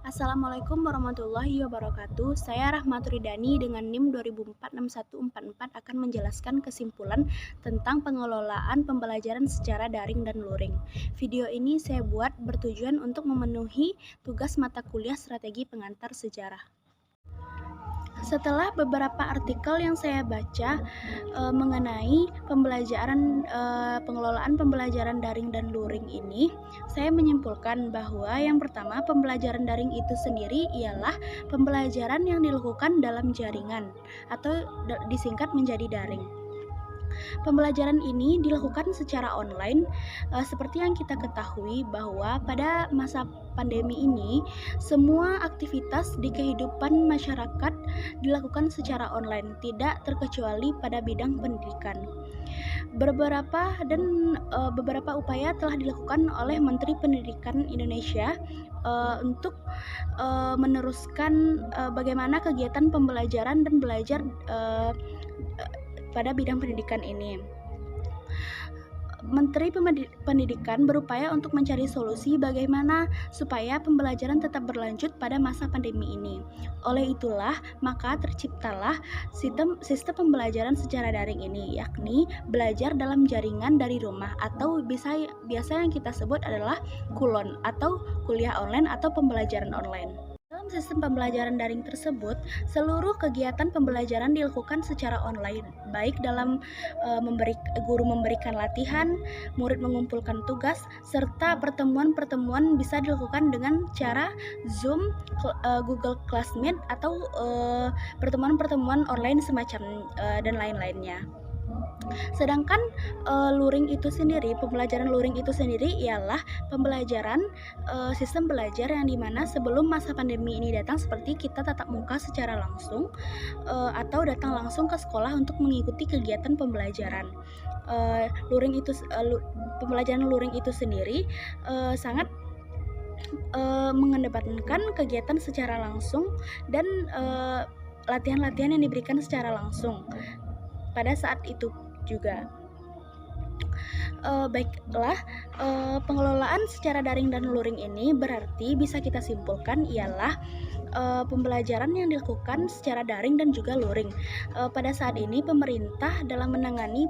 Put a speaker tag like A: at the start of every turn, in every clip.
A: Assalamualaikum warahmatullahi wabarakatuh. Saya Rahmatridani dengan NIM 20046144 akan menjelaskan kesimpulan tentang pengelolaan pembelajaran secara daring dan luring. Video ini saya buat bertujuan untuk memenuhi tugas mata kuliah strategi pengantar sejarah. Setelah beberapa artikel yang saya baca mengenai pengelolaan pembelajaran daring dan luring ini, saya menyimpulkan bahwa yang pertama, pembelajaran daring itu sendiri ialah pembelajaran yang dilakukan dalam jaringan atau disingkat menjadi daring. Pembelajaran ini dilakukan secara online, seperti yang kita ketahui bahwa pada masa pandemi ini semua aktivitas di kehidupan masyarakat dilakukan secara online, tidak terkecuali pada bidang pendidikan. Beberapa upaya telah dilakukan oleh Menteri Pendidikan Indonesia untuk meneruskan bagaimana kegiatan pembelajaran dan belajar pada bidang pendidikan ini. Menteri Pendidikan berupaya untuk mencari solusi bagaimana supaya pembelajaran tetap berlanjut pada masa pandemi ini. Oleh itulah, maka terciptalah sistem pembelajaran secara daring ini, yakni belajar dalam jaringan dari rumah atau biasa yang kita sebut adalah KULON atau kuliah online atau pembelajaran online. Dalam sistem pembelajaran daring tersebut, seluruh kegiatan pembelajaran dilakukan secara online, baik dalam guru memberikan latihan, murid mengumpulkan tugas, serta pertemuan-pertemuan bisa dilakukan dengan cara Zoom, Google Classmeet, atau pertemuan-pertemuan online semacam dan lain-lainnya. Sedangkan pembelajaran luring itu sendiri ialah pembelajaran sistem belajar yang dimana sebelum masa pandemi ini datang, seperti kita tatap muka secara langsung atau datang langsung ke sekolah untuk mengikuti kegiatan pembelajaran. Pembelajaran luring itu sendiri sangat mengedepankan kegiatan secara langsung dan latihan-latihan yang diberikan secara langsung pada saat itu juga. Pengelolaan secara daring dan luring ini berarti bisa kita simpulkan ialah pembelajaran yang dilakukan secara daring dan juga luring. Pada saat ini pemerintah dalam menangani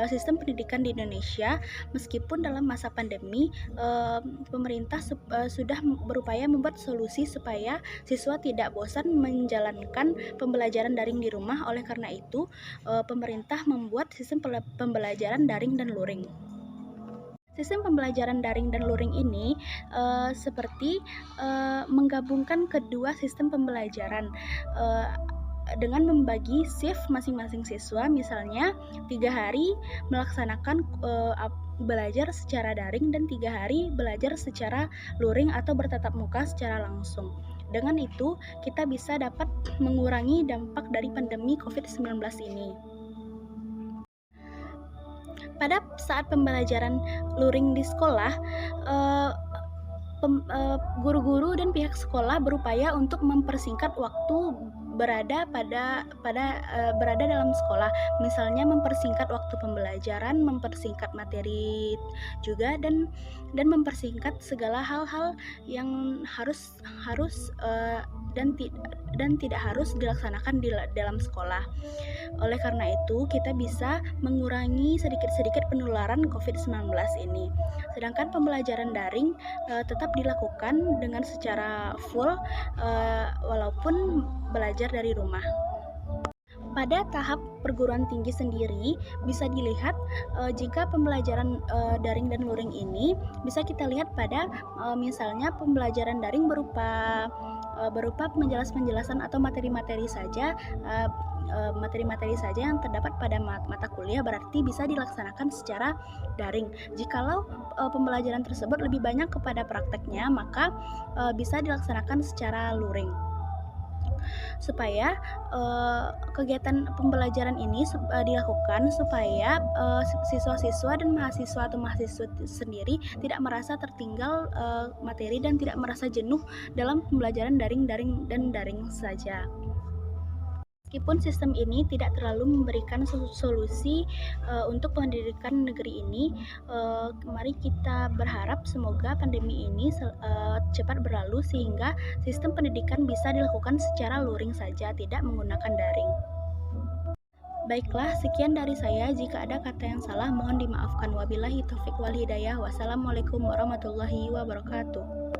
A: sistem pendidikan di Indonesia, meskipun dalam masa pandemi, pemerintah sudah berupaya membuat solusi supaya siswa tidak bosan menjalankan pembelajaran daring di rumah. Oleh karena itu, pemerintah membuat sistem pembelajaran daring dan luring. Sistem pembelajaran daring dan luring ini seperti menggabungkan kedua sistem pembelajaran dengan membagi shift masing-masing siswa. Misalnya 3 hari melaksanakan belajar secara daring dan 3 hari belajar secara luring atau bertatap muka secara langsung. Dengan itu kita bisa dapat mengurangi dampak dari pandemi COVID-19 ini. Pada saat pembelajaran luring di sekolah, guru-guru dan pihak sekolah berupaya untuk mempersingkat waktu berada dalam sekolah. Misalnya mempersingkat waktu pembelajaran, mempersingkat materi juga, dan mempersingkat segala hal-hal yang harus dan tidak harus dilaksanakan di dalam sekolah. Oleh karena itu, kita bisa mengurangi sedikit-sedikit penularan COVID-19 ini. Sedangkan pembelajaran daring tetap dilakukan dengan secara full walaupun belajar dari rumah. Pada tahap perguruan tinggi sendiri bisa dilihat jika pembelajaran daring dan luring ini bisa kita lihat pada misalnya pembelajaran daring berupa penjelasan atau materi-materi saja yang terdapat pada mata kuliah, berarti bisa dilaksanakan secara daring. Jikalau pembelajaran tersebut lebih banyak kepada prakteknya, maka bisa dilaksanakan secara luring. Supaya kegiatan pembelajaran ini dilakukan supaya siswa-siswa dan mahasiswa atau mahasiswa sendiri tidak merasa tertinggal materi dan tidak merasa jenuh dalam pembelajaran daring saja. Meskipun sistem ini tidak terlalu memberikan solusi untuk pendidikan negeri ini, mari kita berharap semoga pandemi ini cepat berlalu sehingga sistem pendidikan bisa dilakukan secara luring saja, tidak menggunakan daring. Baiklah, sekian dari saya. Jika ada kata yang salah, mohon dimaafkan. Wabillahi taufiq wal hidayah. Wassalamualaikum warahmatullahi wabarakatuh.